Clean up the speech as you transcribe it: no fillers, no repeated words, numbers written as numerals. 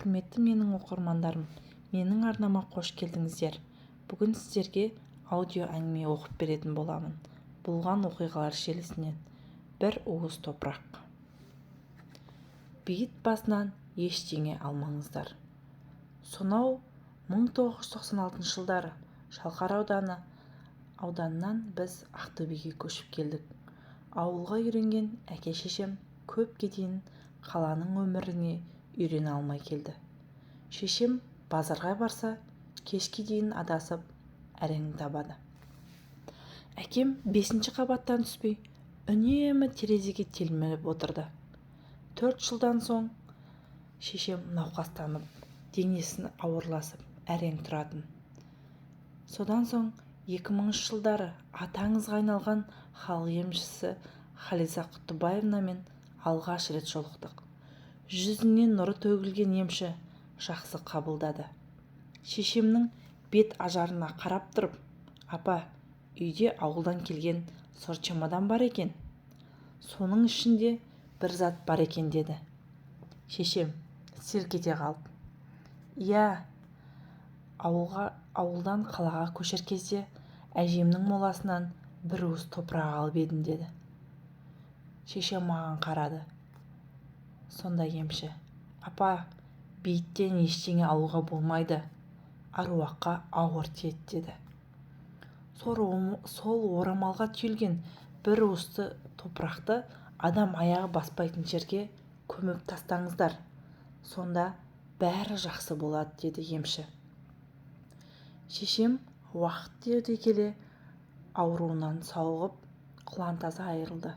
Құрметті менің оқырмандарым, менің арнама қош келдіңіздер. Бүгін сіздерге аудио әңгіме оқып беретін боламын. Болған оқиғалар желісінен. Бір уыс топырақ. Бейіт басынан ештеңе алмаңыздар. Сонау 1996 жылдары Шалқар ауданынан біз Ақтөбеге көшіп келдік. Ауылға үйренген әке-шешем көпке дейін қаланың өміріне үйрене алмай келді. Шешем базарға барса, кешке дейін адасып әрең табады. Әкем 5-ші қабаттан түспей, үнемі терезеге телміріп отырды. 4 жылдан соң шешем науқастанып, денесін ауырласып әрең тұратын. Содан соң 2000 жылдары атаңызға айналған халық емшісі Хализа Құттыбаевнамен алғаш рет жолықтық. Жүзінен нұры төгілген емші жақсы қабылдады. Шешемнің бет ажарына қарап тұрып, апа, үйде ауылдан келген сұр чемодан бар екен. Соның ішінде бір зат бар екен деді. Шешем селк ете қалып, иә, ауылдан қалаға көшер кезде әжемнің моласынан бір уыс топырақ алып едім деді. Шешем маған қарады. Сонда емші, апа, бейіттен ештеңе алуға болмайды, аруаққа ауыр тиеді деді. Сол орамалға түйілген бір уысты топырақты адам аяғы баспайтын жерге көміп тастаңыздар, сонда бәрі жақсы болады деді емші. Шешем уақыт өте келе ауруынан сауығып, құлантаза айырылды.